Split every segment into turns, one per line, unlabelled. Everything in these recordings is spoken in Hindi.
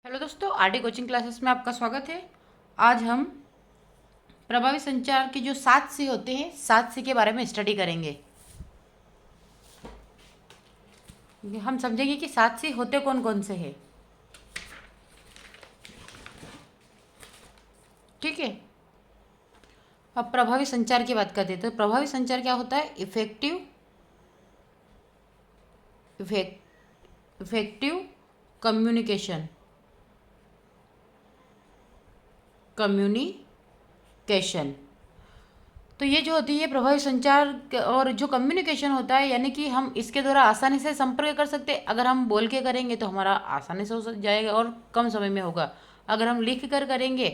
हेलो दोस्तों, आरडी कोचिंग क्लासेस में आपका स्वागत है। आज हम प्रभावी संचार के जो 7 सी होते हैं, 7 सी के बारे में स्टडी करेंगे। हम समझेंगे कि 7 सी होते कौन कौन से हैं। ठीक है, अब प्रभावी संचार की बात करते हैं। तो प्रभावी संचार क्या होता है? इफेक्टिव कम्युनिकेशन कम्युनिकेशन तो ये जो होती है प्रभावी संचार और जो कम्युनिकेशन होता है, यानी कि हम इसके द्वारा आसानी से संपर्क कर सकते हैं। अगर हम बोल के करेंगे तो हमारा आसानी से हो जाएगा और कम समय में होगा। अगर हम लिख कर करेंगे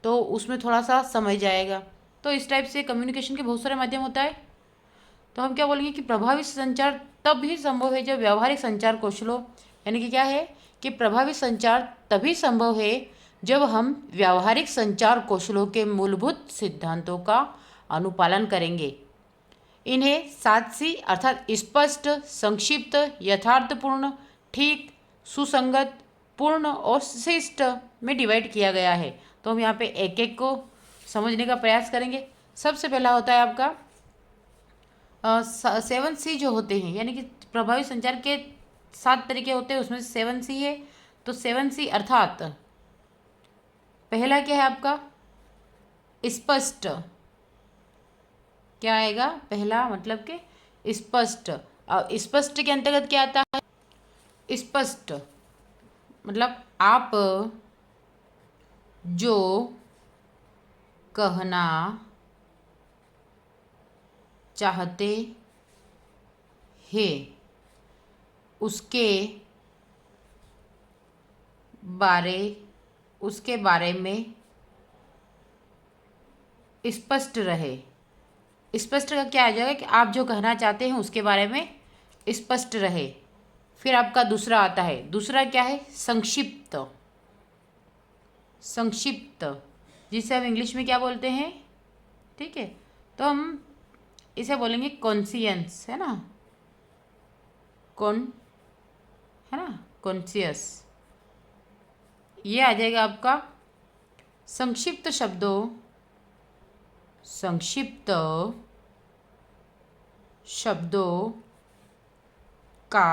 तो उसमें थोड़ा सा समय जाएगा। तो इस टाइप से कम्युनिकेशन के बहुत सारे माध्यम होता है। तो हम क्या बोलेंगे कि प्रभावी संचार तब ही संभव है जब व्यावहारिक संचार कौशलों, यानी कि क्या है कि प्रभावी संचार तभी संभव है जब हम व्यावहारिक संचार कौशलों के मूलभूत सिद्धांतों का अनुपालन करेंगे। इन्हें 7 सी अर्थात स्पष्ट, संक्षिप्त, यथार्थपूर्ण, ठीक, सुसंगत, पूर्ण और शिष्ट में डिवाइड किया गया है। तो हम यहाँ पे एक एक को समझने का प्रयास करेंगे। सबसे पहला होता है आपका 7 सी जो होते हैं, यानी कि प्रभावी संचार के 7 तरीके होते हैं, उसमें से 7 सी है। तो 7 सी अर्थात पहला क्या है आपका? स्पष्ट। क्या आएगा? पहला मतलब कि स्पष्ट। स्पष्ट के अंतर्गत क्या आता है? स्पष्ट मतलब आप जो कहना चाहते हैं उसके बारे में स्पष्ट रहे। स्पष्ट का क्या आ जाएगा कि आप जो कहना चाहते हैं उसके बारे में स्पष्ट रहे। फिर आपका दूसरा आता है, दूसरा क्या है? संक्षिप्त। संक्षिप्त जिसे हम इंग्लिश में क्या बोलते हैं? ठीक है, तो हम इसे बोलेंगे कॉन्सियंस, है ना? है ना, कॉन्सियस। ये आ जाएगा आपका संक्षिप्त शब्दों का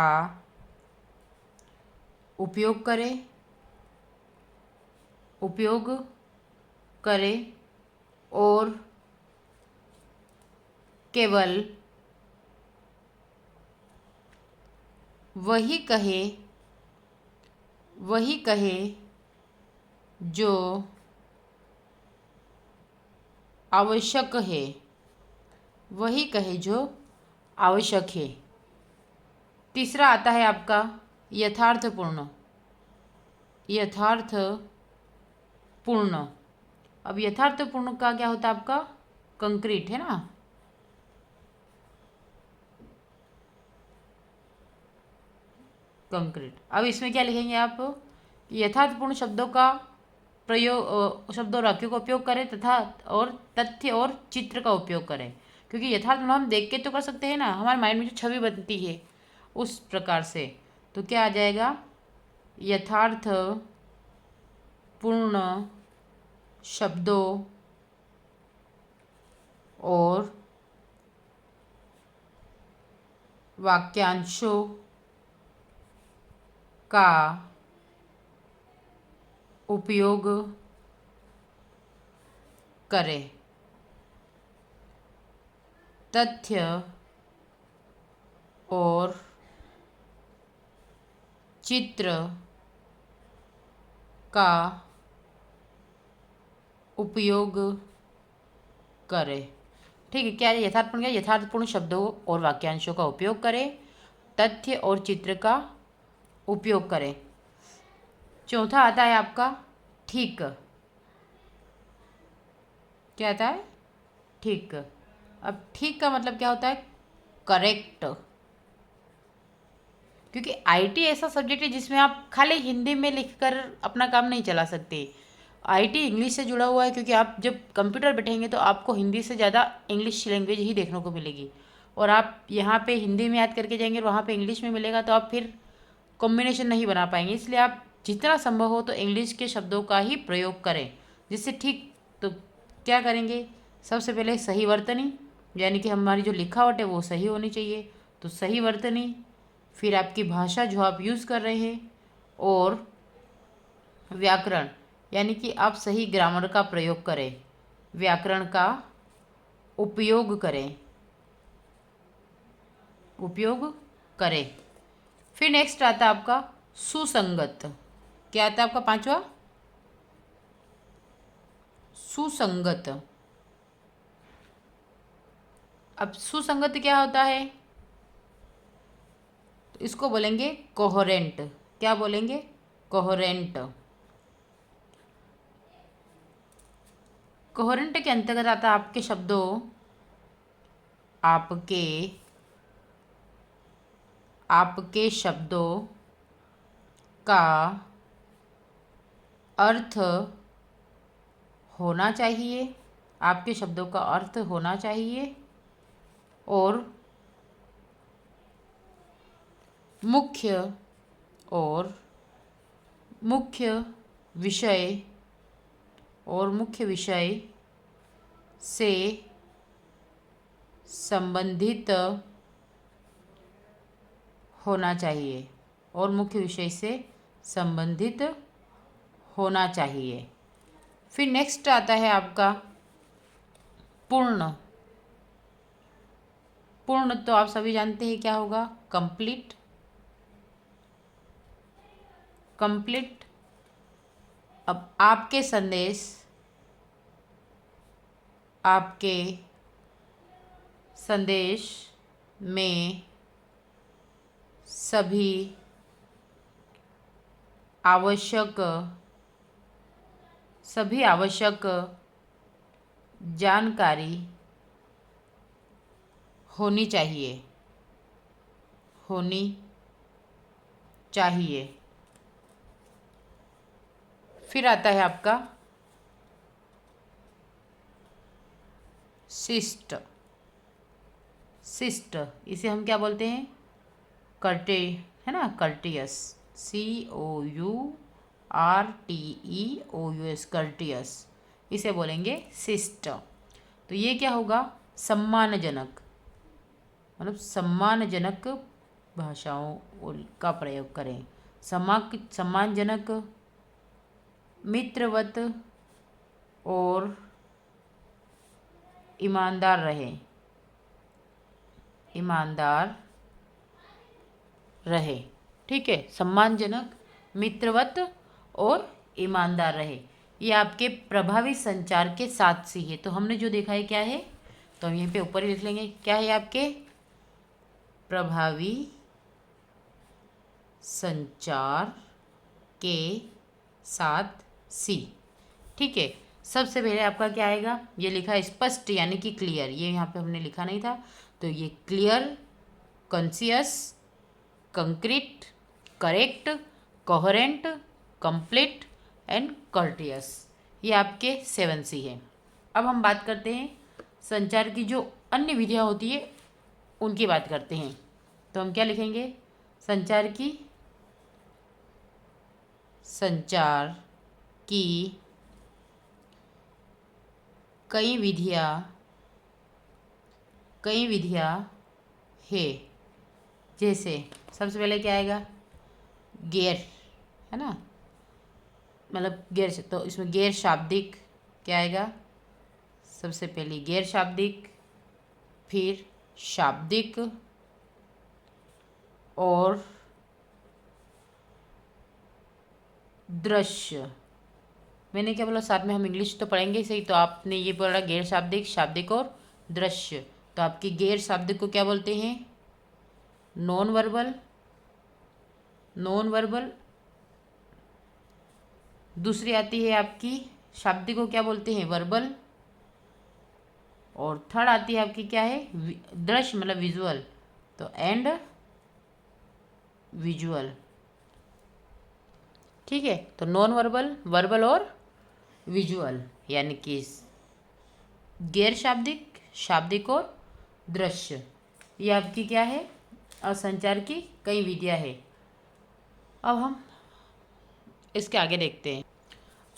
उपयोग करें और केवल वही कहे जो आवश्यक है। वही कहे जो आवश्यक है। तीसरा आता है आपका यथार्थपूर्ण। अब यथार्थपूर्ण का क्या होता है आपका? कंक्रीट, है ना? कंक्रीट। अब इसमें क्या लिखेंगे आप? यथार्थपूर्ण शब्दों का प्रयोग, शब्द और वाक्यों का उपयोग करें तथा और तथ्य और चित्र का उपयोग करें। क्योंकि यथार्थ मतलब हम देख के तो कर सकते हैं ना, हमारे माइंड में जो छवि बनती है उस प्रकार से। तो क्या आ जाएगा? यथार्थ पूर्ण शब्दों और वाक्यांशों का उपयोग करें। तथ्य और चित्र का उपयोग करें। ठीक है, क्या है यथार्थपूर्ण? क्या? यथार्थपूर्ण शब्दों और वाक्यांशों का उपयोग करें, तथ्य और चित्र का उपयोग करें। चौथा आता है आपका ठीक। क्या आता है? ठीक। अब ठीक का मतलब क्या होता है? करेक्ट। क्योंकि आईटी ऐसा सब्जेक्ट है जिसमें आप खाली हिंदी में लिखकर अपना काम नहीं चला सकते। आईटी इंग्लिश से जुड़ा हुआ है, क्योंकि आप जब कंप्यूटर बैठेंगे तो आपको हिंदी से ज़्यादा इंग्लिश लैंग्वेज ही देखने को मिलेगी। और आप यहाँ पे हिंदी में याद करके जाएंगे और वहाँ पे इंग्लिश में मिलेगा, तो आप फिर कॉम्बिनेशन नहीं बना पाएंगे। इसलिए आप जितना संभव हो तो इंग्लिश के शब्दों का ही प्रयोग करें। जिससे ठीक तो क्या करेंगे, सबसे पहले सही वर्तनी, यानी कि हमारी जो लिखावट है वो सही होनी चाहिए। तो सही वर्तनी, फिर आपकी भाषा जो आप यूज़ कर रहे हैं, और व्याकरण, यानी कि आप सही ग्रामर का प्रयोग करें, व्याकरण का उपयोग करें, उपयोग करें। फिर नेक्स्ट आता है आपका सुसंगत। क्या आता है आपका पांचवा? सुसंगत। अब सुसंगत क्या होता है? तो इसको बोलेंगे कोहेरेंट। क्या बोलेंगे? कोहेरेंट। कोहेरेंट के अंतर्गत आता है आपके शब्दों, आपके आपके शब्दों का अर्थ होना चाहिए, आपके शब्दों का अर्थ होना चाहिए, और मुख्य और मुख्य विषय और मुख्य विषय से संबंधित होना चाहिए, और मुख्य विषय से संबंधित होना चाहिए। फिर नेक्स्ट आता है आपका पूर्ण। पूर्ण तो आप सभी जानते हैं क्या होगा? कंप्लीट। कंप्लीट। अब आपके संदेश, आपके संदेश में सभी आवश्यक जानकारी होनी चाहिए, होनी चाहिए। फिर आता है आपका शिष्ट। शिष्ट, इसे हम क्या बोलते हैं? कर्टे, है ना, कर्टियस। COURTEOUS, कर्टियस, इसे बोलेंगे शिष्ट। तो ये क्या होगा? सम्मानजनक, मतलब सम्मानजनक भाषाओं का प्रयोग करें। सम्मानजनक, मित्रवत और ईमानदार रहे, ईमानदार रहे। ठीक है, सम्मानजनक, मित्रवत और ईमानदार रहे। ये आपके प्रभावी संचार के साथ सी है। तो हमने जो देखा है क्या है, तो हम यहीं पे ऊपर ही लिख लेंगे। क्या है आपके? प्रभावी संचार के साथ सी। ठीक है, सबसे पहले आपका क्या आएगा? ये लिखा है स्पष्ट, यानी कि क्लियर। ये यहाँ पे हमने लिखा नहीं था, तो ये clear, conscious, concrete, correct, coherent, complete and courteous. ये आपके 7C है। अब हम बात करते हैं संचार की जो अन्य विधियाँ होती है उनकी बात करते हैं। तो हम क्या लिखेंगे? संचार की कई विधियाँ है। जैसे सबसे पहले क्या आएगा? गैर, है ना, मतलब गैर, तो इसमें गैर शाब्दिक क्या आएगा? सबसे पहले गैर शाब्दिक, फिर शाब्दिक, और दृश्य। मैंने क्या बोला? साथ में हम इंग्लिश तो पढ़ेंगे सही, तो आपने ये बोला गैर शाब्दिक, शाब्दिक और दृश्य। तो आपकी गैर शाब्दिक को क्या बोलते हैं? Non verbal. Non verbal. दूसरी आती है आपकी शाब्दिक को क्या बोलते हैं? वर्बल। और थर्ड आती है आपकी क्या है? दृश्य, मतलब विजुअल। तो एंड विजुअल। ठीक है, तो नॉन वर्बल, वर्बल और विजुअल, यानी कि गैर शाब्दिक, शाब्दिक और दृश्य। ये आपकी क्या है? और संचार की कई विधियाँ है। अब हम इसके आगे देखते हैं।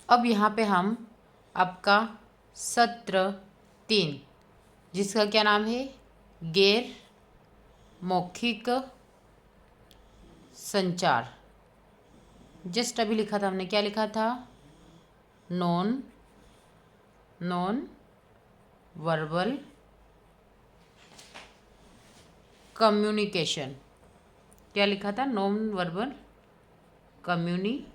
अब यहाँ पे हम आपका सत्र 3 जिसका क्या नाम है, गैर मौखिक संचार। जस्ट अभी लिखा था हमने, क्या लिखा था, नॉन वर्बल कम्युनिकेशन। क्या लिखा था, नॉन वर्बल कम्युनिकेशन।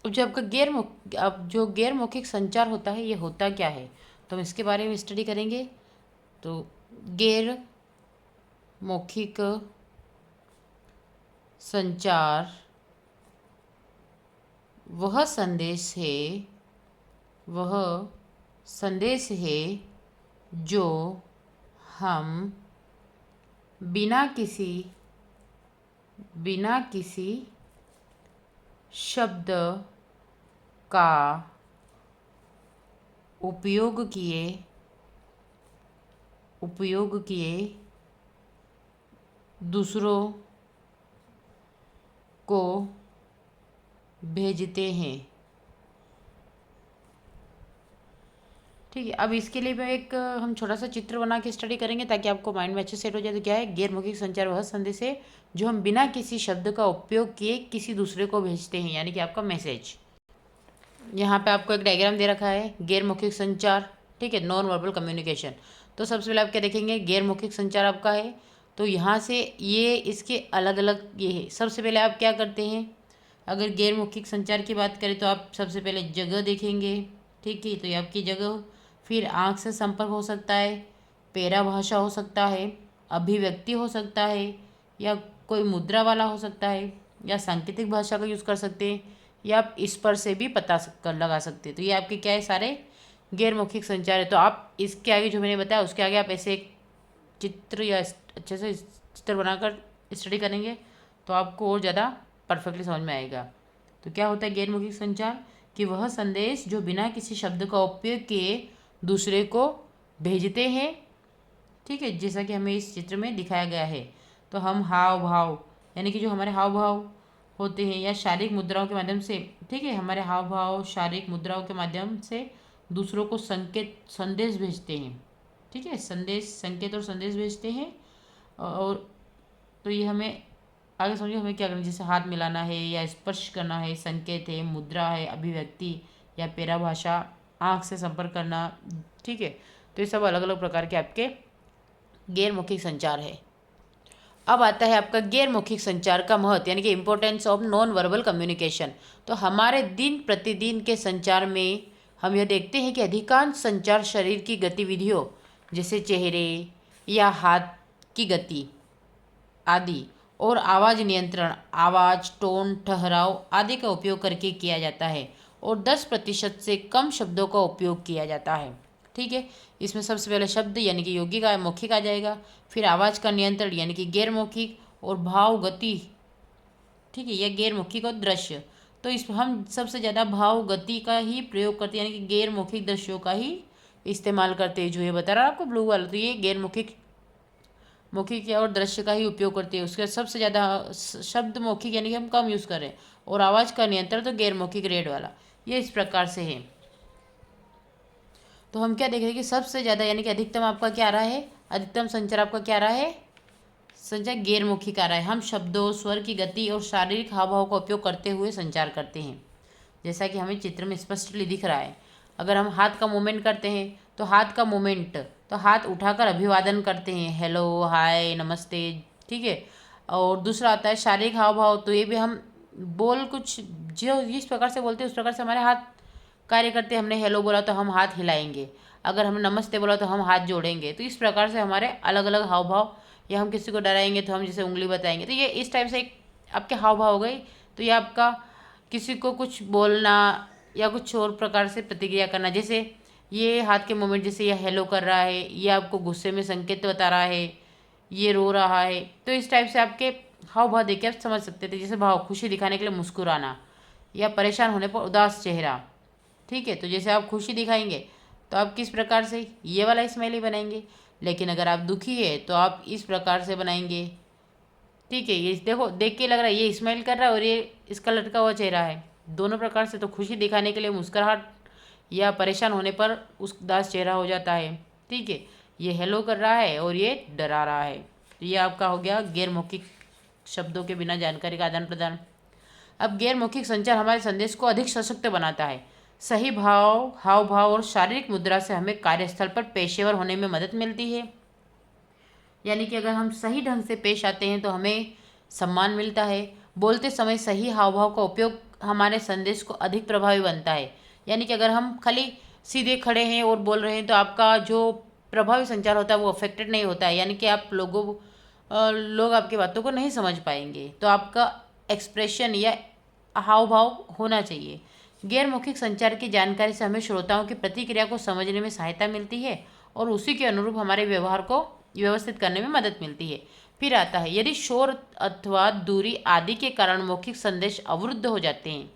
अब जो आपका अब जो गैर मौखिक संचार होता है ये होता क्या है, तो हम इसके बारे में स्टडी करेंगे। तो गैर मौखिक संचार वह संदेश है जो हम बिना किसी शब्द का उपयोग किए दूसरों को भेजते हैं। ठीक है, अब इसके लिए मैं हम छोटा सा चित्र बना के स्टडी करेंगे ताकि आपको माइंड में अच्छे सेट हो जाए। तो क्या है, गैर मौखिक संचार वह संदेश है जो हम बिना किसी शब्द का उपयोग किए किसी दूसरे को भेजते हैं, यानी कि आपका मैसेज। यहाँ पे आपको एक डायग्राम दे रखा है, गैर मौखिक संचार, ठीक है, नॉन वर्बल कम्युनिकेशन। तो सबसे पहले आप क्या देखेंगे, गैर मौखिक संचार आपका है, तो यहाँ से ये इसके अलग अलग ये है। सबसे पहले आप क्या करते हैं, अगर गैर मौखिक संचार की बात करें तो आप सबसे पहले जगह देखेंगे, ठीक है, तो ये आपकी जगह, फिर आँख से संपर्क हो सकता है, पैरा भाषा हो सकता है, अभिव्यक्ति हो सकता है, या कोई मुद्रा वाला हो सकता है, या सांकेतिक भाषा का यूज़ कर सकते हैं, या आप इस पर से भी लगा सकते हैं। तो ये आपके क्या है, सारे गैर मौखिक संचार है। तो आप इसके आगे जो मैंने बताया उसके आगे आप ऐसे एक चित्र या अच्छे से चित्र बनाकर स्टडी करेंगे तो आपको और ज़्यादा परफेक्टली समझ में आएगा। तो क्या होता है गैर मौखिक संचार, कि वह संदेश जो बिना किसी शब्द का उपयोग किए दूसरे को भेजते हैं, ठीक है, जैसा कि हमें इस चित्र में दिखाया गया है। तो हम हाव भाव, यानी कि जो हमारे हाव भाव होते हैं या शारीरिक मुद्राओं के माध्यम से, ठीक है, हमारे हाव भाव शारीरिक मुद्राओं के माध्यम से दूसरों को संदेश भेजते हैं, ठीक है, संकेत और संदेश भेजते हैं। और तो ये हमें आगे समझिए हमें क्या करना है, जैसे हाथ मिलाना है या स्पर्श करना है, संकेत है, मुद्रा है, अभिव्यक्ति या पैरा भाषा, आँख से संपर्क करना, ठीक है। तो ये सब अलग अलग प्रकार के आपके गैर मौखिक संचार है। अब आता है आपका गैर मौखिक संचार का महत्व, यानी कि importance of non verbal communication. तो हमारे दिन प्रतिदिन के संचार में हम यह देखते हैं कि अधिकांश संचार शरीर की गतिविधियों जैसे चेहरे या हाथ की गति आदि और आवाज़ नियंत्रण, आवाज़, टोन, ठहराव आदि का उपयोग करके किया जाता है, और 10% से कम शब्दों का उपयोग किया जाता है, ठीक है। इसमें सबसे पहले शब्द यानी कि यौगिक मौखिक आ जाएगा, फिर आवाज़ का नियंत्रण यानी कि गैर मौखिक, और भाव, गति, ठीक है, यह गैर मौखिक, और दृश्य। तो इस हम सबसे ज़्यादा भाव गति का ही प्रयोग करते हैं, यानी कि गैर मौखिक दृश्यों का ही इस्तेमाल करते हैं। जो ये बता रहा है आपको ब्लू वाला, तो ये गैर मौखिक और दृश्य का ही उपयोग करते हैं। उसके सबसे ज़्यादा शब्द मौखिक यानी कि हम कम यूज़ करें, और आवाज़ का नियंत्रण तो गैर मौखिक रेड वाला, ये इस प्रकार से है। तो हम क्या देख रहे हैं कि सबसे ज़्यादा यानी कि अधिकतम आपका क्या आ रहा है, अधिकतम संचार आपका क्या आ रहा है, संचार गैर मौखिक आ रहा है। हम शब्दों, स्वर की गति और शारीरिक हाव भाव का उपयोग करते हुए संचार करते हैं, जैसा कि हमें चित्र में स्पष्टली दिख रहा है। अगर हम हाथ का मूवमेंट करते हैं तो हाथ का मूवमेंट, तो हाथ उठाकर अभिवादन करते हैं, हेलो, हाय, नमस्ते, ठीक है। और दूसरा आता है शारीरिक हाव भाव, तो ये भी हम बोल कुछ जो जिस प्रकार से बोलते हैं उस प्रकार से हमारे हाथ कार्य करते हैं। हमने हेलो बोला तो हम हाथ हिलाएंगे, अगर हमने नमस्ते बोला तो हम हाथ जोड़ेंगे। तो इस प्रकार से हमारे अलग अलग हाव भाव, या हम किसी को डराएंगे तो हम जैसे उंगली बताएंगे, तो ये इस टाइप से एक आपके हाव भाव हो गई। तो ये आपका किसी को कुछ बोलना या कुछ और प्रकार से प्रतिक्रिया करना, जैसे ये हाथ के मूवमेंट, जैसे ये हेलो कर रहा है, ये आपको गुस्से में संकेत बता रहा है, ये रो रहा है। तो इस टाइप से आपके हाव भाव देख के आप समझ सकते थे। जैसे भाव, खुशी दिखाने के लिए मुस्कुराना, या परेशान होने पर उदास चेहरा, ठीक है। तो जैसे आप खुशी दिखाएंगे तो आप किस प्रकार से ये वाला स्माइली बनाएंगे, लेकिन अगर आप दुखी है तो आप इस प्रकार से बनाएंगे। ठीक है, ये देखो, देख के लग रहा है ये स्माइल कर रहा है और ये इसका लटका हुआ चेहरा है। दोनों प्रकार से तो खुशी दिखाने के लिए मुस्कुराहट या परेशान होने पर उदास चेहरा हो जाता है। ठीक है, ये हेलो कर रहा है और ये डरा रहा है। तो ये आपका हो गया गैर मौखिक शब्दों के बिना जानकारी का आदान प्रदान। अब गैर मौखिक संचार हमारे संदेश को अधिक सशक्त बनाता है। सही भाव, हाव भाव और शारीरिक मुद्रा से हमें कार्यस्थल पर पेशेवर होने में मदद मिलती है। यानी कि अगर हम सही ढंग से पेश आते हैं तो हमें सम्मान मिलता है। बोलते समय सही हाव भाव का उपयोग हमारे संदेश को अधिक प्रभावी बनता है। यानी कि अगर हम खाली सीधे खड़े हैं और बोल रहे हैं तो आपका जो प्रभावी संचार होता है वो अफेक्टेड नहीं होता है। यानी कि आप लोग आपकी बातों को नहीं समझ पाएंगे। तो आपका एक्सप्रेशन या हाव भाव होना चाहिए। गैर मौखिक संचार की जानकारी से हमें श्रोताओं की प्रतिक्रिया को समझने में सहायता मिलती है और उसी के अनुरूप हमारे व्यवहार को व्यवस्थित करने में मदद मिलती है। फिर आता है, यदि शोर अथवा दूरी आदि के कारण मौखिक संदेश अवरुद्ध हो जाते हैं।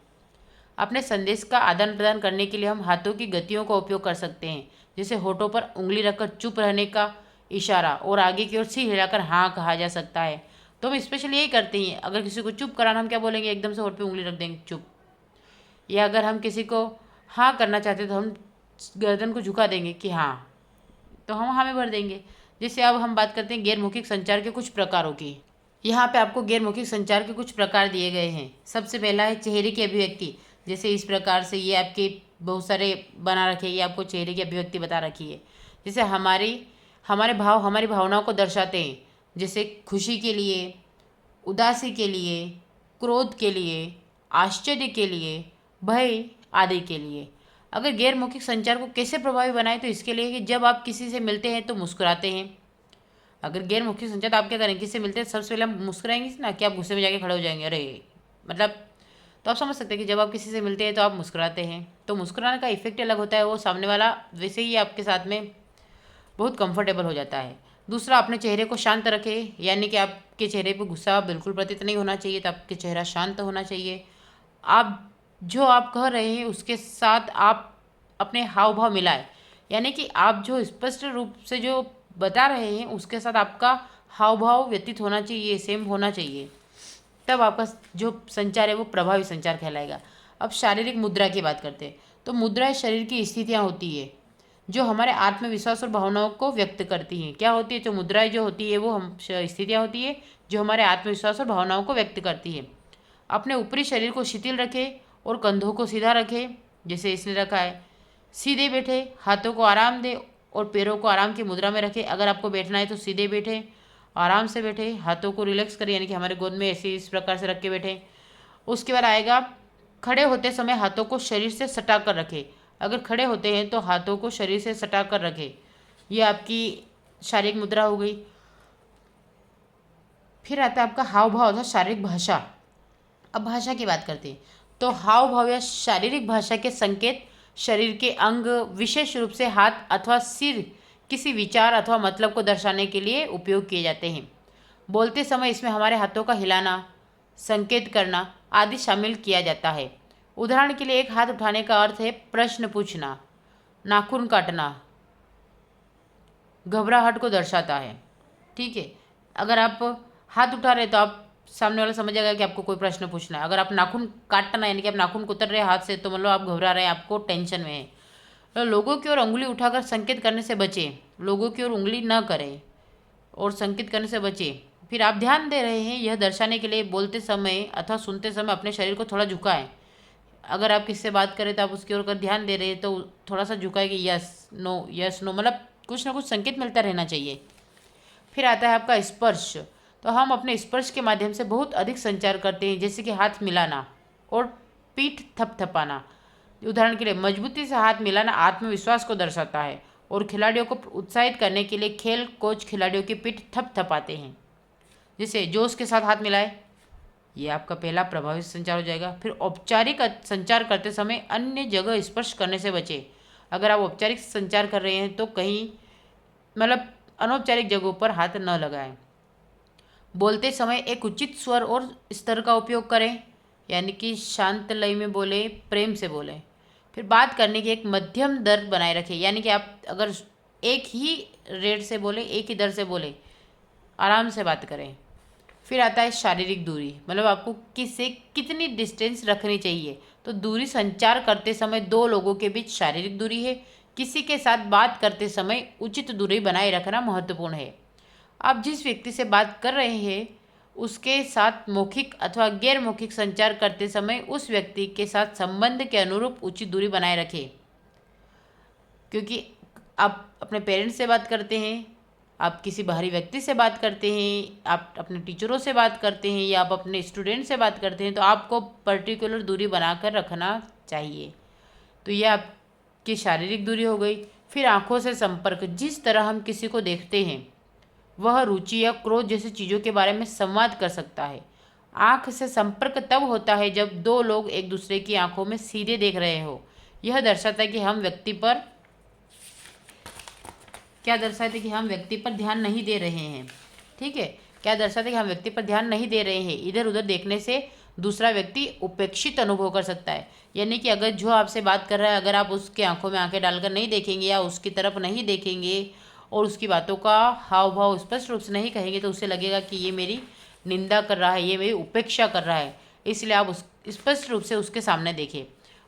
अपने संदेश का आदान प्रदान करने के लिए हम हाथों की गतियों का उपयोग कर सकते हैं, जैसे होठों पर उंगली रखकर चुप रहने का इशारा और आगे की ओर सिर हिलाकर हाँ कहा जा सकता है। तो हम स्पेशली यही करते हैं। अगर किसी को चुप कराना, हम क्या बोलेंगे, एकदम से होठ पे उंगली रख देंगे चुप। या अगर हम किसी को हाँ करना चाहते हैं तो हम गर्दन को झुका देंगे कि हाँ, तो हम हाँ में भर देंगे। जैसे अब हम बात करते हैं गैर मौखिक संचार के कुछ प्रकारों की। यहाँ पे आपको गैर मौखिक संचार के कुछ प्रकार दिए गए हैं। सबसे पहला है चेहरे की अभिव्यक्ति। जैसे इस प्रकार से ये आपके बहुत सारे बना रखे, ये आपको चेहरे की अभिव्यक्ति बता रखी है। जैसे हमारे भाव हमारी भावनाओं को दर्शाते हैं, जैसे खुशी के लिए, उदासी के लिए, क्रोध के लिए, आश्चर्य के लिए, भय आदि के लिए। अगर गैर मौखिक संचार को कैसे प्रभावी बनाएं तो इसके लिए कि जब आप किसी से मिलते हैं तो मुस्कुराते हैं। अगर गैर मौखिक संचार तो आप क्या करेंगे, किसी से मिलते हैं सबसे पहले हम मुस्कुराएंगे ना, कि आप गुस्से में जाके खड़े हो जाएंगे, अरे मतलब। तो आप समझ सकते हैं कि जब आप किसी से मिलते हैं तो आप मुस्कुराते हैं। तो मुस्कुराने का इफेक्ट अलग होता है, वो सामने वाला वैसे ही आपके साथ में बहुत कंफर्टेबल हो जाता है। दूसरा, अपने चेहरे को शांत रखें। यानी कि आपके चेहरे पर गुस्सा बिल्कुल प्रतीत नहीं होना चाहिए, तो आपके चेहरा शांत होना चाहिए। आप जो आप कह रहे हैं उसके साथ आप अपने हाव भाव मिलाएं। यानी कि आप जो स्पष्ट रूप से जो बता रहे हैं उसके साथ आपका हाव भाव व्यतीत होना चाहिए, सेम होना चाहिए। तब आपका जो संचार है वो प्रभावी संचार कहलाएगा। अब शारीरिक मुद्रा की बात करते हैं। तो मुद्राएं शरीर की स्थितियाँ होती है जो हमारे आत्मविश्वास और भावनाओं को व्यक्त करती हैं। क्या होती है, तो मुद्राएं जो होती है वो हम स्थितियाँ होती है जो हमारे आत्मविश्वास और भावनाओं को व्यक्त करती है। अपने ऊपरी शरीर को शिथिल रखें और कंधों को सीधा रखें, जैसे इसने रखा है। सीधे बैठे, हाथों को आराम दें और पैरों को आराम की मुद्रा में रखें। अगर आपको बैठना है तो सीधे बैठें, आराम से बैठें, हाथों को रिलैक्स करें, यानी कि हमारे गोद में ऐसे इस प्रकार से रख के बैठें। उसके बाद आएगा, खड़े होते समय हाथों को शरीर से सटा कर रखें। अगर खड़े होते हैं तो हाथों को शरीर से सटा कर रखें। ये आपकी शारीरिक मुद्रा हो गई। फिर आता है आपका हाव भाव अर्थात शारीरिक भाषा। अब भाषा की बात करते हैं। तो हाव भाव या शारीरिक भाषा के संकेत शरीर के अंग, विशेष रूप से हाथ अथवा सिर, किसी विचार अथवा मतलब को दर्शाने के लिए उपयोग किए जाते हैं। बोलते समय इसमें हमारे हाथों का हिलाना, संकेत करना आदि शामिल किया जाता है। उदाहरण के लिए एक हाथ उठाने का अर्थ है प्रश्न पूछना, नाखून काटना घबराहट को दर्शाता है। ठीक है, अगर आप हाथ उठा रहे तो आप सामने वाला समझ जाएगा कि आपको कोई प्रश्न पूछना है। अगर आप नाखून काटना यानी कि आप नाखून कुतर रहे हाथ से, तो मतलब आप घबरा रहे हैं, आपको टेंशन में है। तो लोगों की ओर उंगली उठाकर संकेत करने से बचें। लोगों की ओर उंगली न करें और संकेत करने से बचें। फिर आप ध्यान दे रहे हैं, यह दर्शाने के लिए बोलते समय अथवा सुनते समय अपने शरीर को थोड़ा झुकाएं। अगर आप किससे बात करें तो आप उसकी ओर ध्यान दे रहे हैं तो थोड़ा सा झुकाए कि यस नो, मतलब कुछ ना कुछ संकेत मिलता रहना चाहिए। फिर आता है आपका स्पर्श। तो हम अपने स्पर्श के माध्यम से बहुत अधिक संचार करते हैं, जैसे कि हाथ मिलाना और पीठ थपथपाना। उदाहरण के लिए मजबूती से हाथ मिलाना आत्मविश्वास को दर्शाता है और खिलाड़ियों को उत्साहित करने के लिए खेल कोच खिलाड़ियों की पीठ थपथपाते हैं। जैसे जोश के साथ हाथ मिलाए, ये आपका पहला प्रभावी संचार हो जाएगा। फिर औपचारिक संचार करते समय अन्य जगह स्पर्श करने से बचें। अगर आप औपचारिक संचार कर रहे हैं तो कहीं मतलब अनौपचारिक जगहों पर हाथ न लगाएं। बोलते समय एक उचित स्वर और स्तर का उपयोग करें, यानी कि शांत लय में बोलें, प्रेम से बोलें। फिर बात करने की एक मध्यम दर बनाए रखें, यानी कि आप अगर एक ही रेट से बोले, एक ही दर से बोले, आराम से बात करें। फिर आता है शारीरिक दूरी, मतलब आपको किससे कितनी डिस्टेंस रखनी चाहिए। तो दूरी संचार करते समय दो लोगों के बीच शारीरिक दूरी है। किसी के साथ बात करते समय उचित दूरी बनाए रखना महत्वपूर्ण है। आप जिस व्यक्ति से बात कर रहे हैं उसके साथ मौखिक अथवा गैर मौखिक संचार करते समय उस व्यक्ति के साथ संबंध के अनुरूप उचित दूरी बनाए रखें। क्योंकि आप अपने पेरेंट्स से बात करते हैं, आप किसी बाहरी व्यक्ति से बात करते हैं, आप अपने टीचरों से बात करते हैं, या आप अपने स्टूडेंट से बात करते हैं, तो आपको पर्टिकुलर दूरी बनाकर रखना चाहिए। तो ये आपकी शारीरिक दूरी हो गई। फिर आंखों से संपर्क, जिस तरह हम किसी को देखते हैं वह रुचि या क्रोध जैसी चीज़ों के बारे में संवाद कर सकता है। आंख से संपर्क तब होता है जब दो लोग एक दूसरे की आंखों में सीधे देख रहे हो। यह दर्शाता है कि हम व्यक्ति पर ध्यान नहीं दे रहे हैं। ठीक है, क्या दर्शाता है कि हम व्यक्ति पर ध्यान नहीं दे रहे हैं। इधर उधर देखने से दूसरा व्यक्ति उपेक्षित अनुभव कर सकता है। यानी कि अगर जो आपसे बात कर रहा है, अगर आप उसके आंखों में आंखें डालकर नहीं देखेंगे या उसकी तरफ नहीं देखेंगे और उसकी बातों का हाव भाव स्पष्ट रूप से नहीं कहेंगे, तो उसे लगेगा कि ये मेरी निंदा कर रहा है, ये मेरी उपेक्षा कर रहा है। इसलिए आप उस स्पष्ट रूप से उसके सामने देखें।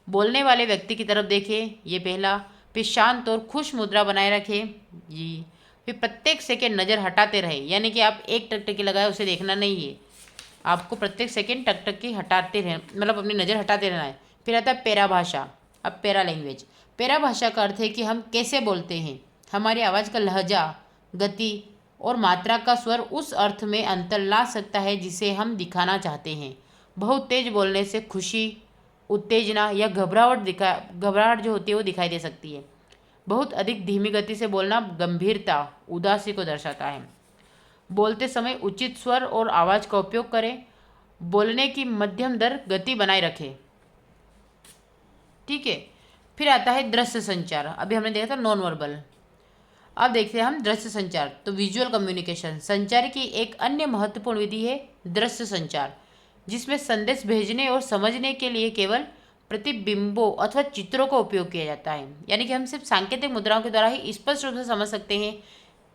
बोलने वाले व्यक्ति की तरफ देखें, ये पहला। फिर शांत और खुश मुद्रा बनाए रखें जी। फिर प्रत्येक सेकेंड नज़र हटाते रहे, यानी कि आप एक टकटकी लगाए उसे देखना नहीं है, आपको प्रत्येक सेकेंड टकटकी हटाते रहे, मतलब अपनी नज़र हटाते रहना है। फिर आता है पैरा भाषा। अब पैरा लैंग्वेज, पैरा भाषा का अर्थ है कि हम कैसे बोलते हैं। हमारी आवाज़ का लहजा, गति और मात्रा का स्वर उस अर्थ में अंतर ला सकता है जिसे हम दिखाना चाहते हैं। बहुत तेज बोलने से खुशी, उत्तेजना या घबराहट जो होती है वो दिखाई दे सकती है। बहुत अधिक धीमी गति से बोलना गंभीरता, उदासी को दर्शाता है। बोलते समय उचित स्वर और आवाज़ का उपयोग करें। बोलने की मध्यम दर गति बनाए रखें। ठीक है, फिर आता है दृश्य संचार। अभी हमने देखा था नॉन वर्बल, अब देखते हैं हम दृश्य संचार। तो विजुअल कम्युनिकेशन, संचार की एक अन्य महत्वपूर्ण विधि है दृश्य संचार, जिसमें संदेश भेजने और समझने के लिए केवल प्रतिबिंबों अथवा चित्रों का उपयोग किया जाता है। यानी कि हम सिर्फ सांकेतिक मुद्राओं के द्वारा ही स्पष्ट रूप से समझ सकते हैं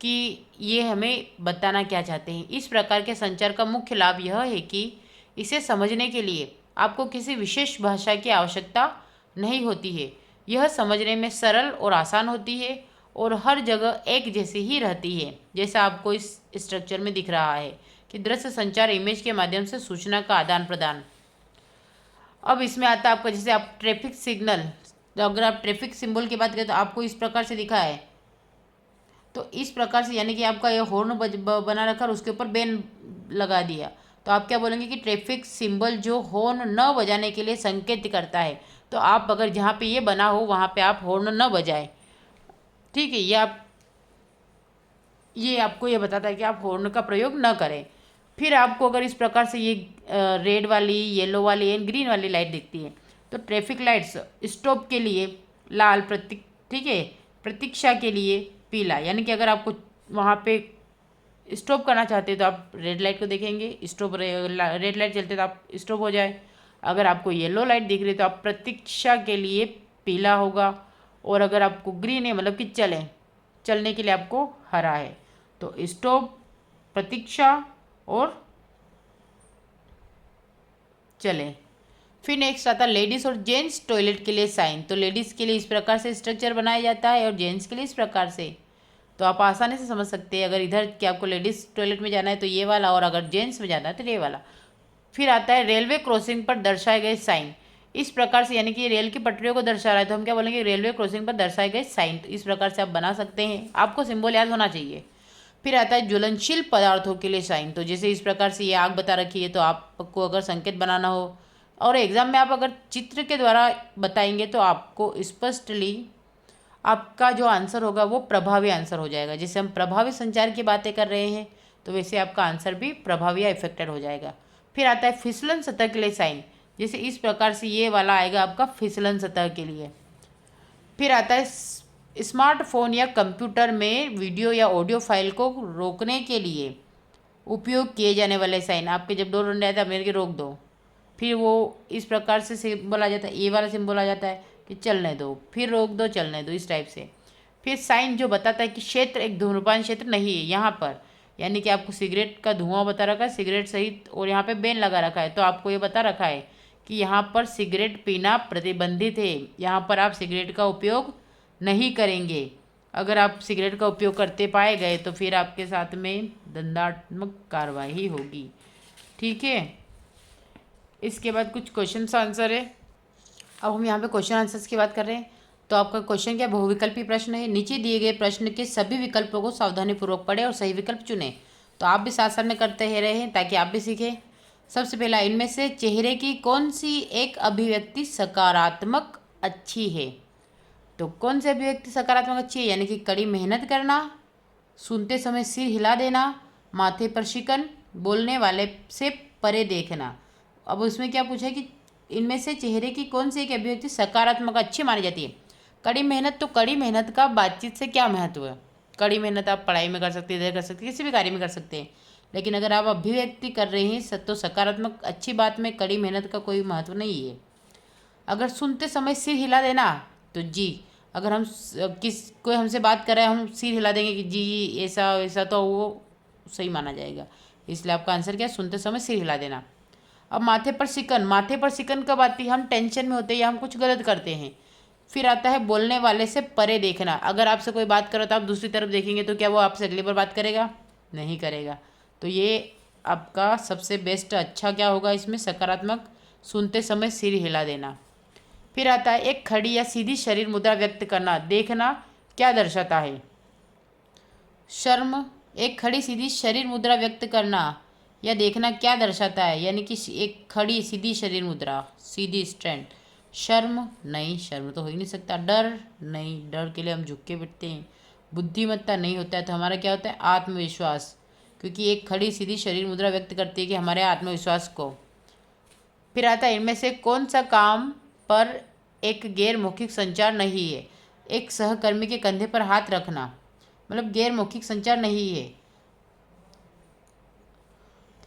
कि ये हमें बताना क्या चाहते हैं। इस प्रकार के संचार का मुख्य लाभ यह है कि इसे समझने के लिए आपको किसी विशेष भाषा की आवश्यकता नहीं होती है। यह समझने में सरल और आसान होती है और हर जगह एक जैसी ही रहती है, जैसा आपको इस स्ट्रक्चर में दिख रहा है कि दृश्य संचार इमेज के माध्यम से सूचना का आदान प्रदान। अब इसमें आता है आपका, जैसे आप ट्रैफिक सिग्नल, तो अगर आप ट्रैफिक सिंबल की बात करें तो आपको इस प्रकार से दिखा है, तो इस प्रकार से, यानी कि आपका यह हॉर्न बना रखा और उसके ऊपर बेल लगा दिया, तो आप क्या बोलेंगे कि ट्रैफिक सिंबल जो हॉर्न न बजाने के लिए संकेत करता है। तो आप अगर जहाँ पे ये बना हो वहाँ पे आप हॉर्न न बजाएं। ठीक है, ये आपको ये बताता है कि आप हॉर्न का प्रयोग न करें। फिर आपको अगर इस प्रकार से ये रेड वाली, येलो वाली एंड ग्रीन वाली लाइट दिखती है, तो ट्रैफिक लाइट्स स्टॉप के लिए लाल, ठीक है, प्रतीक्षा के लिए पीला। यानी कि अगर आपको वहाँ पे स्टॉप करना चाहते हैं तो आप रेड लाइट को देखेंगे, स्टॉप, रेड लाइट चलते तो आप स्टॉप हो जाए। अगर आपको येलो लाइट दिख रही है तो आप प्रतीक्षा के लिए पीला होगा, और अगर आपको ग्रीन है मतलब कि चलने के लिए आपको हरा है। तो स्टॉप, प्रतीक्षा और चले। फिर नेक्स्ट आता है लेडीज़ और जेंट्स टॉयलेट के लिए साइन। तो लेडीज़ के लिए इस प्रकार से स्ट्रक्चर बनाया जाता है और जेंट्स के लिए इस प्रकार से। तो आप आसानी से समझ सकते हैं, अगर इधर कि आपको लेडीज़ टॉयलेट में जाना है तो ये वाला, और अगर जेंट्स में जाना है तो ये वाला। फिर आता है रेलवे क्रॉसिंग पर दर्शाए गए साइन। इस प्रकार से, यानी कि रेल की पटरियों को दर्शा रहा है तो हम क्या बोलेंगे, रेलवे क्रॉसिंग पर दर्शाए गए साइन। तो इस प्रकार से आप बना सकते हैं, आपको सिंबल याद होना चाहिए। फिर आता है ज्वलनशील पदार्थों के लिए साइन। तो जैसे इस प्रकार से ये आग बता रखी है, तो आपको अगर संकेत बनाना हो और एग्जाम में आप अगर चित्र के द्वारा बताएंगे तो आपको स्पष्टली आपका जो आंसर होगा वो प्रभावी आंसर हो जाएगा। जैसे हम प्रभावी संचार की बातें कर रहे हैं तो वैसे आपका आंसर भी प्रभावी या इफेक्टेड हो जाएगा। फिर आता है फिसलन सतह के लिए साइन। जैसे इस प्रकार से ये वाला आएगा आपका फिसलन सतह के लिए। फिर आता है स्मार्टफोन या कंप्यूटर में वीडियो या ऑडियो फाइल को रोकने के लिए उपयोग किए जाने वाले साइन। आपके जब डोर बन जाता है मेरे के रोक दो, फिर वो इस प्रकार से सिंबल आ जाता है, ये वाला सिंबल आ जाता है कि चलने दो, फिर रोक दो, चलने दो, इस टाइप से। फिर साइन जो बताता है कि क्षेत्र एक धूम्रपान क्षेत्र नहीं है यहाँ पर, यानी कि आपको सिगरेट का धुआं बता रखा है सिगरेट सहित, और यहाँ पे बैन लगा रखा है, तो आपको ये बता रखा है कि यहाँ पर सिगरेट पीना प्रतिबंधित है, यहाँ पर आप सिगरेट का उपयोग नहीं करेंगे। अगर आप सिगरेट का उपयोग करते पाए गए तो फिर आपके साथ में दंडात्मक कार्रवाई होगी। ठीक है, इसके बाद कुछ क्वेश्चन आंसर है। अब हम यहाँ पे क्वेश्चन आंसर्स की बात कर रहे हैं। तो आपका क्वेश्चन क्या, बहुविकल्पी प्रश्न है। नीचे दिए गए प्रश्न के सभी विकल्पों को सावधानीपूर्वक पढ़ें और सही विकल्प चुनें। तो आप भी साथ साथ में करते ही रहें ताकि आप भी सीखें। सबसे पहला, इनमें से चेहरे की कौन सी एक अभिव्यक्ति सकारात्मक अच्छी है। तो कौन सी अभिव्यक्ति सकारात्मक अच्छी है, यानी कि कड़ी मेहनत करना, सुनते समय सिर हिला देना, माथे पर शिकन, बोलने वाले से परे देखना। अब उसमें क्या पूछा है कि इनमें से चेहरे की कौन सी एक अभिव्यक्ति सकारात्मक अच्छी मानी जाती है। कड़ी मेहनत, तो कड़ी मेहनत का बातचीत से क्या महत्व है। कड़ी मेहनत आप पढ़ाई में कर सकते हैं, इधर कर सकते हैं, किसी भी कार्य में कर सकते हैं, लेकिन अगर आप अभिव्यक्ति कर रहे हैं तो सकारात्मक अच्छी बात में कड़ी मेहनत का कोई महत्व नहीं है। अगर सुनते समय सिर हिला देना, तो जी, अगर हम कोई हमसे बात कर रहा है, हम सिर हिला देंगे कि जी ऐसा ऐसा, तो वो सही माना जाएगा। इसलिए आपका आंसर क्या है, सुनते समय सिर हिला देना। अब माथे पर सिकन, माथे पर सिकन कब आती है, हम टेंशन में होते हैं या हम कुछ गलत करते हैं। फिर आता है बोलने वाले से परे देखना। अगर आपसे कोई बात करो तो आप दूसरी तरफ देखेंगे तो क्या वो आपसे अगली बार बात करेगा, नहीं करेगा। तो ये आपका सबसे बेस्ट अच्छा क्या होगा इसमें, सकारात्मक सुनते समय सिर हिला देना। फिर आता है एक खड़ी या सीधी शरीर मुद्रा व्यक्त करना, देखना क्या दर्शाता है। शर्म, एक खड़ी सीधी शरीर मुद्रा व्यक्त करना या देखना क्या दर्शाता है, यानी कि एक खड़ी सीधी शरीर मुद्रा, सीधी स्ट्रेंथ। शर्म नहीं, शर्म तो हो ही नहीं सकता। डर नहीं, डर के लिए हम झुक के बैठते हैं। बुद्धिमत्ता नहीं होता है, तो हमारा क्या होता है, आत्मविश्वास, क्योंकि एक खड़ी सीधी शरीर मुद्रा व्यक्त करती है कि हमारे आत्मविश्वास को। फिर आता है इनमें से कौन सा काम पर एक गैर मौखिक संचार नहीं है। एक सहकर्मी के कंधे पर हाथ रखना, मतलब गैर मौखिक संचार नहीं है।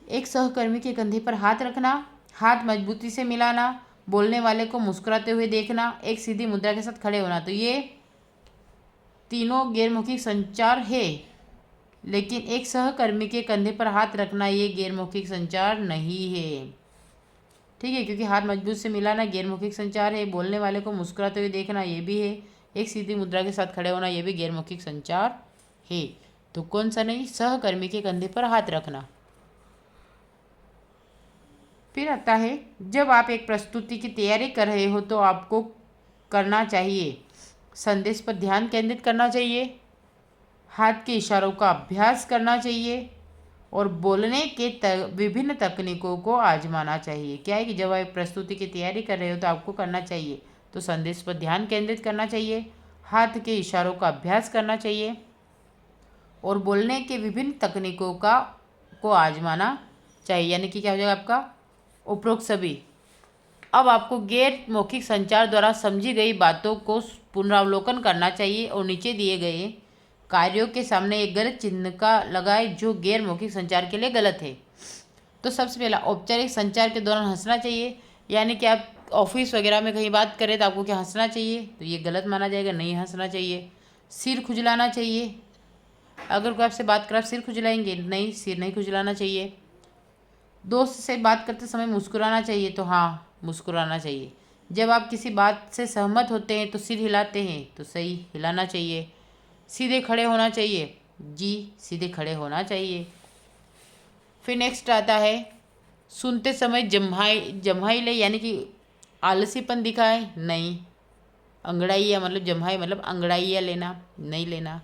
एक सहकर्मी के कंधे पर हाथ रखना, हाथ मजबूती से मिलाना, बोलने वाले को मुस्कुराते हुए देखना, एक सीधी मुद्रा के साथ खड़े होना। तो ये तीनों गैर मौखिक संचार है, लेकिन एक सहकर्मी के कंधे पर हाथ रखना ये गैर मौखिक संचार नहीं है। ठीक है, क्योंकि हाथ मजबूत से मिलाना गैर मौखिक संचार है, बोलने वाले को मुस्कुराते हुए देखना ये भी है, एक सीधी मुद्रा के साथ खड़े होना ये भी गैर मौखिक संचार है। तो कौन सा नहीं, सहकर्मी के कंधे पर हाथ रखना। फिर आता है जब आप एक प्रस्तुति की तैयारी कर रहे हो तो आपको करना चाहिए, संदेश पर ध्यान केंद्रित करना चाहिए, हाथ के इशारों का अभ्यास करना चाहिए और बोलने के विभिन्न तकनीकों को आजमाना चाहिए। क्या है कि जब आप प्रस्तुति की तैयारी कर रहे हो तो आपको करना चाहिए, तो संदेश पर ध्यान केंद्रित करना चाहिए, हाथ के इशारों का अभ्यास करना चाहिए और बोलने के विभिन्न तकनीकों को आजमाना चाहिए। यानी कि क्या हो जाएगा आपका उपरोक्त सभी। अब आपको गैर मौखिक संचार द्वारा समझी गई बातों को पुनरावलोकन करना चाहिए और नीचे दिए गए कार्यों के सामने एक गलत चिन्ह का लगाए जो गैर मौखिक संचार के लिए गलत है। तो सबसे पहला, औपचारिक संचार के दौरान हंसना चाहिए, यानी कि आप ऑफिस वगैरह में कहीं बात करें तो आपको क्या हंसना चाहिए, तो ये गलत माना जाएगा, नहीं हंसना चाहिए। सिर खुजलाना चाहिए, अगर कोई आपसे बात कर आप सिर खुजलाएंगे, नहीं, सिर नहीं खुजलाना चाहिए। दोस्त से बात करते समय मुस्कुराना चाहिए, तो हाँ मुस्कुराना चाहिए। जब आप किसी बात से सहमत होते हैं तो सिर हिलाते हैं, तो सही हिलाना चाहिए। सीधे खड़े होना चाहिए, जी सीधे खड़े होना चाहिए। फिर नेक्स्ट आता है सुनते समय जम्हाई ले, यानी कि आलसीपन दिखाए, नहीं। अंगड़ाइया मतलब जम्हाई मतलब अंगड़ाइया लेना, नहीं लेना।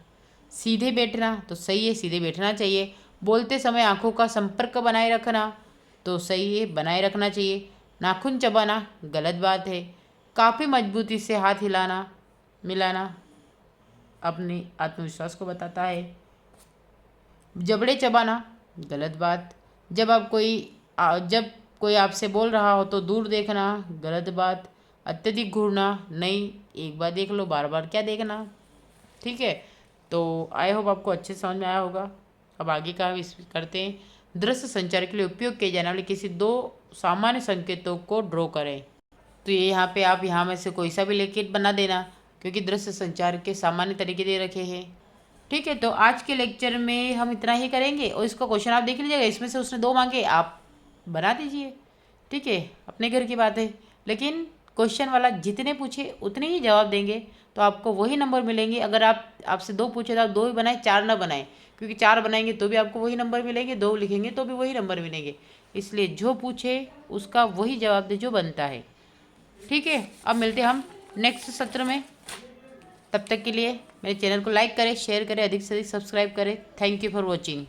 सीधे बैठना, तो सही है, सीधे बैठना चाहिए। बोलते समय आंखों का संपर्क बनाए रखना, तो सही है, बनाए रखना चाहिए। नाखून चबाना गलत बात है। काफ़ी मजबूती से हाथ हिलाना मिलाना अपने आत्मविश्वास को बताता है। जबड़े चबाना गलत बात। जब कोई आपसे बोल रहा हो तो दूर देखना गलत बात। अत्यधिक घूरना नहीं, एक बार देख लो, बार बार क्या देखना। ठीक है, तो आई होप आपको अच्छे समझ में आया होगा। अब आगे का करते हैं। दृश्य संचार के लिए उपयोग किए जाने वाले किसी दो सामान्य संकेतों को ड्रॉ करें। तो ये यहाँ पे आप यहाँ में से कोई सा भी लेके बना देना, क्योंकि दृश्य संचार के सामान्य तरीके दे रखे हैं। ठीक है, तो आज के लेक्चर में हम इतना ही करेंगे और इसका क्वेश्चन आप देख लीजिएगा, इसमें से उसने 2 मांगे, आप बना दीजिए। ठीक है, अपने घर की बात है, लेकिन क्वेश्चन वाला जितने पूछे उतने ही जवाब देंगे तो आपको वही नंबर मिलेंगे। अगर आपसे 2 पूछे तो आप 2 ही बनाए, 4 ना बनाए, क्योंकि 4 बनाएंगे तो भी आपको वही नंबर मिलेंगे, 2 लिखेंगे तो भी वही नंबर मिलेंगे। इसलिए जो पूछे उसका वही जवाब दे जो बनता है। ठीक है, अब मिलते हैं हम नेक्स्ट सत्र में। तब तक के लिए मेरे चैनल को लाइक करें, शेयर करें, अधिक से अधिक सब्सक्राइब करें। Thank you for watching.